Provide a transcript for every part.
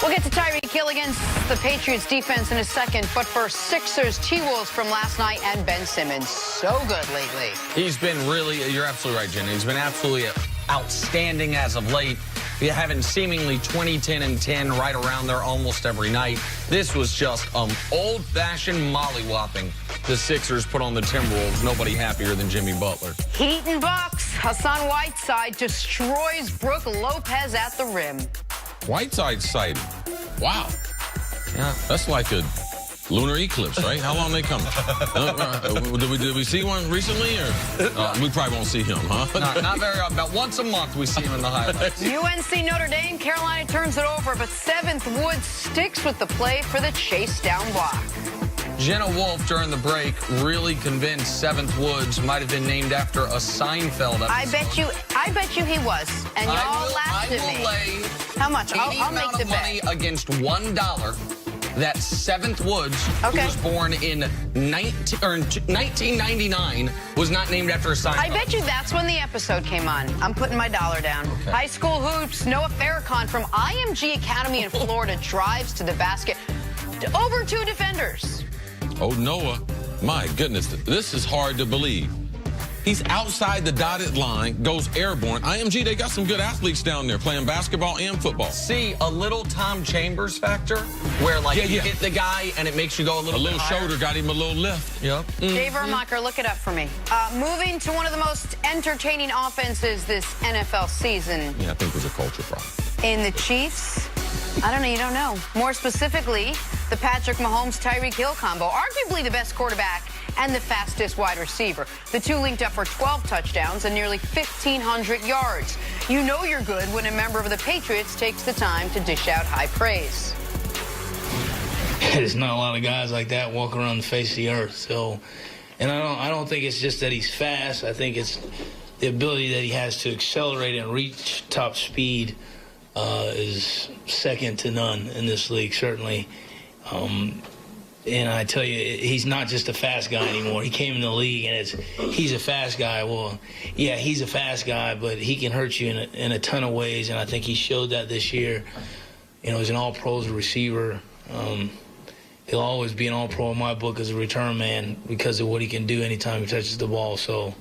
We'll get to Tyreek Hill against the Patriots defense in a second, but first, Sixers T-Wolves from last night and Ben Simmons. So good lately. He's been really, you're absolutely right, Jenny. He's been absolutely outstanding as of late. You're having seemingly 20, 10, and 10 right around there almost every night. This was just old-fashioned mollywhopping the Sixers put on the Timberwolves. Nobody happier than Jimmy Butler. Heat and Bucks. Hassan Whiteside destroys Brook Lopez at the rim. Whiteside sighting. Wow. Yeah, that's like a lunar eclipse, right? How long they coming? Did we see one recently, or we probably won't see him, huh? Not very often. About once a month we see him in the highlights. UNC Notre Dame. Carolina turns it over, but Seventh Woods sticks with the play for the chase down block. Jenna Wolf during the break really convinced Seventh Woods might have been named after a Seinfeld episode. I bet you he was, and y'all laughed at me. Lay how much? I'll make the money bet against $1 that Seventh Woods, who was born in 1999, was not named after a Seinfeld. I bet you that's when the episode came on. I'm putting my dollar down. Okay. High school hoops. Noah Farrakhan from IMG Academy in Florida drives to the basket. Over 2 defenders. Oh, Noah, my goodness, this is hard to believe. He's outside the dotted line, goes airborne. IMG, they got some good athletes down there playing basketball and football. See, a little Tom Chambers factor, where like you hit the guy and it makes you go a little shoulder got him a little lift. Yep. Dave Ermacher, look it up for me. Moving to one of the most entertaining offenses this NFL season. Yeah, I think there's a culture problem. In the Chiefs? I don't know, you don't know. More specifically, the Patrick Mahomes-Tyreek Hill combo, arguably the best quarterback and the fastest wide receiver. The two linked up for 12 touchdowns and nearly 1,500 yards. You know you're good when a member of the Patriots takes the time to dish out high praise. There's not a lot of guys like that walking around the face of the earth. So, and I don't think it's just that he's fast. I think it's the ability that he has to accelerate and reach top speed is second to none in this league, certainly. And I tell you, he's not just a fast guy anymore. He came in the league, and he's a fast guy. Well, yeah, he's a fast guy, but he can hurt you in a ton of ways, and I think he showed that this year. You know, he's an all-pro as a receiver. He'll always be an all-pro in my book as a return man because of what he can do anytime he touches the ball. So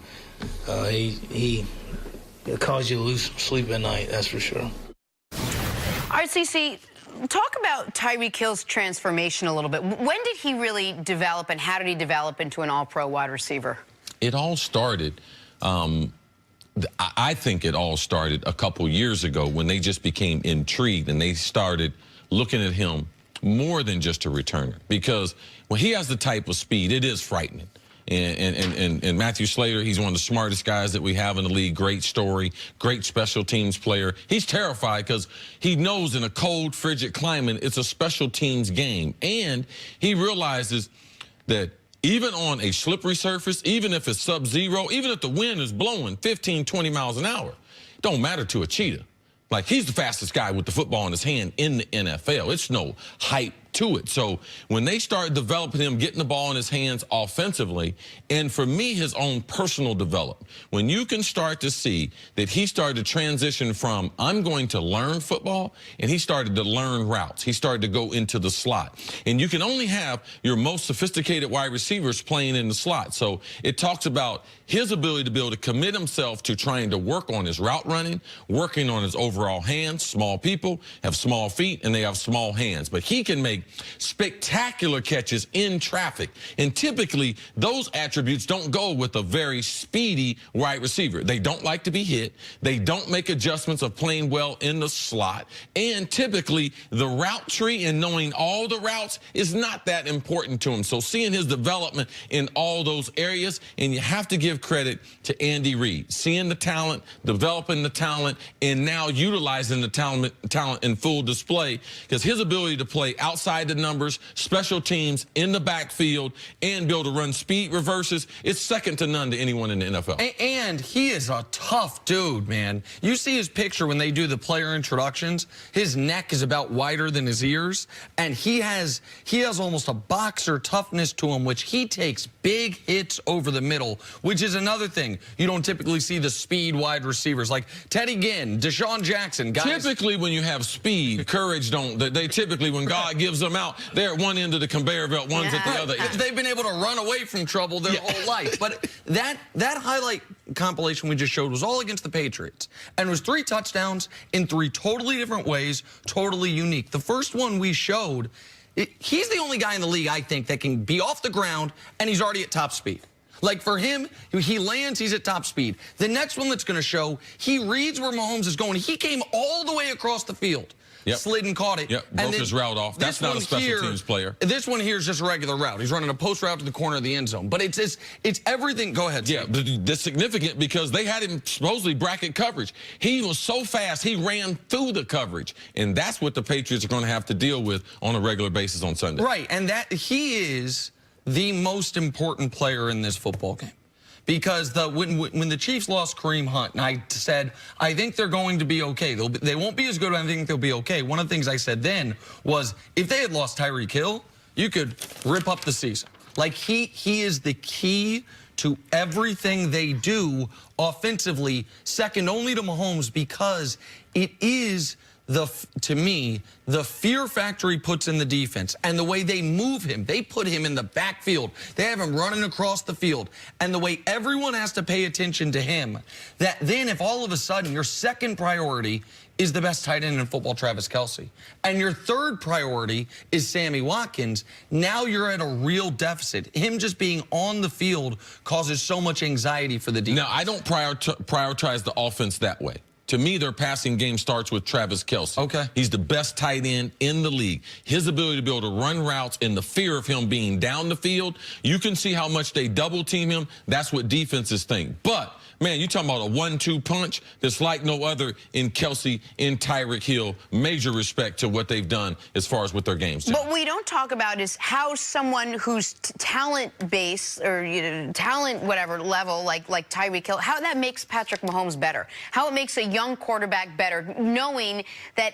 he'll cause you to lose some sleep at night, that's for sure. All right, CC, talk about Tyreek Hill's transformation a little bit. When did he really develop, and how did he develop into an all-pro wide receiver? It all started, I think it all started a couple years ago when they just became intrigued and they started looking at him more than just a returner. Because when he has the type of speed, it is frightening. And Matthew Slater, he's one of the smartest guys that we have in the league. Great story, great special teams player. He's terrified because he knows in a cold, frigid climate, it's a special teams game. And he realizes that even on a slippery surface, even if it's sub-zero, even if the wind is blowing 15, 20 miles an hour, it don't matter to a cheetah. Like, he's the fastest guy with the football in his hand in the NFL. It's no hype to it. So when they started developing him, getting the ball in his hands offensively, and for me, his own personal development, when you can start to see that he started to transition from, I'm going to learn football, and he started to learn routes. He started to go into the slot. And you can only have your most sophisticated wide receivers playing in the slot. So it talks about his ability to be able to commit himself to trying to work on his route running, working on his overall hands. Small people have small feet, and they have small hands. But he can make spectacular catches in traffic. And typically, those attributes don't go with a very speedy wide receiver. They don't like to be hit. They don't make adjustments of playing well in the slot. And typically, the route tree and knowing all the routes is not that important to him. So seeing his development in all those areas, and you have to give credit to Andy Reid. Seeing the talent, developing the talent, and now utilizing the talent in full display, because his ability to play outside outside the numbers, special teams in the backfield, and be able to run speed reverses. It's second to none to anyone in the NFL. And he is a tough dude, man. You see his picture when they do the player introductions. His neck is about wider than his ears, and he has almost a boxer toughness to him, which he takes big hits over the middle, which is another thing. You don't typically see the speed wide receivers like Teddy Ginn, Deshaun Jackson. Guys. Typically, when you have speed, courage don't. They typically, when God gives them out, they're at one end of the conveyor belt, one's at the other end. They've been able to run away from trouble their whole life. But that highlight compilation we just showed was all against the Patriots. And it was 3 touchdowns in 3 totally different ways, totally unique. The first one we showed, he's the only guy in the league, I think, that can be off the ground and he's already at top speed. Like, for him, he lands, he's at top speed. The next one that's going to show, he reads where Mahomes is going. He came all the way across the field. Yep. Slid and caught it. Yep, broke his route off. That's not a special teams player. This one here is just a regular route. He's running a post route to the corner of the end zone. But it's everything. Go ahead, Steve. Yeah, that's significant because they had him supposedly bracket coverage. He was so fast, he ran through the coverage. And that's what the Patriots are going to have to deal with on a regular basis on Sunday. Right, and that he is the most important player in this football game. Because when the Chiefs lost Kareem Hunt, and I said, I think they're going to be okay. They won't be as good, but I think they'll be okay. One of the things I said then was, if they had lost Tyreek Hill, you could rip up the season. Like, he is the key to everything they do offensively, second only to Mahomes, because it is, to me, the fear factor he puts in the defense and the way they move him. They put him in the backfield. They have him running across the field. And the way everyone has to pay attention to him, that then if all of a sudden your second priority is the best tight end in football, Travis Kelce, and your third priority is Sammy Watkins, now you're at a real deficit. Him just being on the field causes so much anxiety for the defense. Now, I don't prioritize the offense that way. To me, their passing game starts with Travis Kelce. Okay. He's the best tight end in the league. His ability to be able to run routes and the fear of him being down the field, you can see how much they double team him. That's what defenses think. But, man, you're talking about a 1-2 punch that's like no other in Kelce, in Tyreek Hill. Major respect to what they've done as far as with their games. What we don't talk about is how someone whose talent base or talent whatever level like Tyreek Hill, how that makes Patrick Mahomes better, how it makes a young quarterback better, knowing that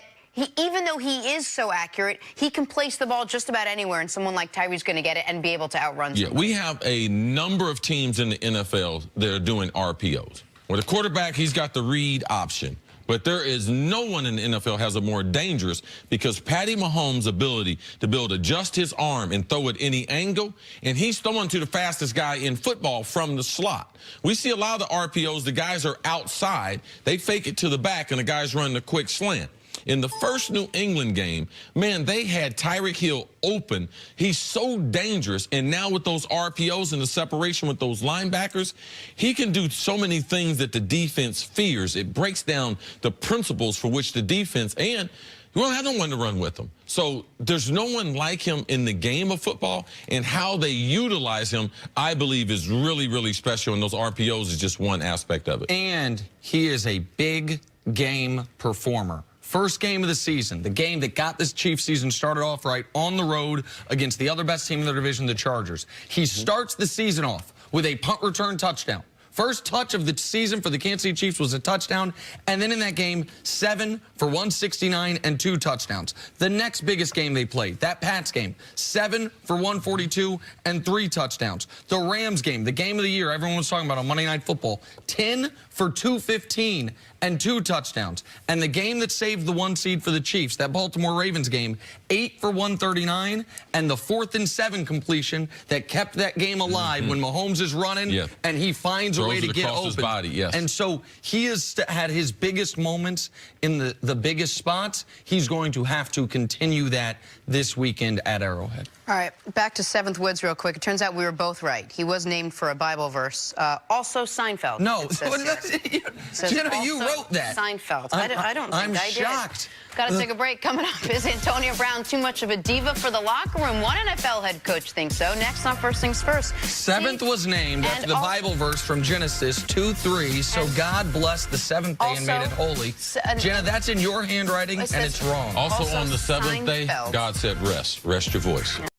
even though he is so accurate, he can place the ball just about anywhere, and someone like Tyreek's going to get it and be able to outrun someone. Yeah, we have a number of teams in the NFL that are doing RPOs. Where the quarterback, he's got the read option. But there is no one in the NFL has a more dangerous, because Patty Mahomes' ability to be able to adjust his arm and throw at any angle, and he's throwing to the fastest guy in football from the slot. We see a lot of the RPOs, the guys are outside, they fake it to the back, and the guys run the quick slant. In the first New England game, man, they had Tyreek Hill open. He's so dangerous. And now with those RPOs and the separation with those linebackers, he can do so many things that the defense fears. It breaks down the principles for which the defense, and you won't have no one to run with him. So there's no one like him in the game of football, and how they utilize him, I believe, is really, really special, and those RPOs is just one aspect of it. And he is a big game performer. First game of the season, the game that got this Chiefs season started off right on the road against the other best team in their division, the Chargers. He starts the season off with a punt return touchdown. First touch of the season for the Kansas City Chiefs was a touchdown, and then in that game, 7 for 169 and 2 touchdowns. The next biggest game they played, that Pats game, 7 for 142 and 3 touchdowns. The Rams game, the game of the year everyone was talking about on Monday Night Football, 10 for 215 and 2 touchdowns. And the game that saved the 1 seed for the Chiefs, that Baltimore Ravens game, 8 for 139, and the 4th and 7 completion that kept that game alive when Mahomes is running and he finds a way to get open. His body, yes. And so he has had his biggest moments in the biggest spots. He's going to have to continue that this weekend at Arrowhead. All right, back to Seventh Woods real quick. It turns out we were both right. He was named for a Bible verse. Also Seinfeld. No, Jenna, you wrote that. Seinfeld. I don't think I'm I did. shocked. Got to take a break. Coming up, is Antonio Brown too much of a diva for the locker room? One NFL head coach thinks so. Next on First Things First. Seventh was named after the Bible verse from Genesis 2:3. So God blessed the seventh day and made it holy. Jenna, that's in your handwriting, and it's wrong. Also on the seventh day, Seinfeld. God said rest. Rest your voice.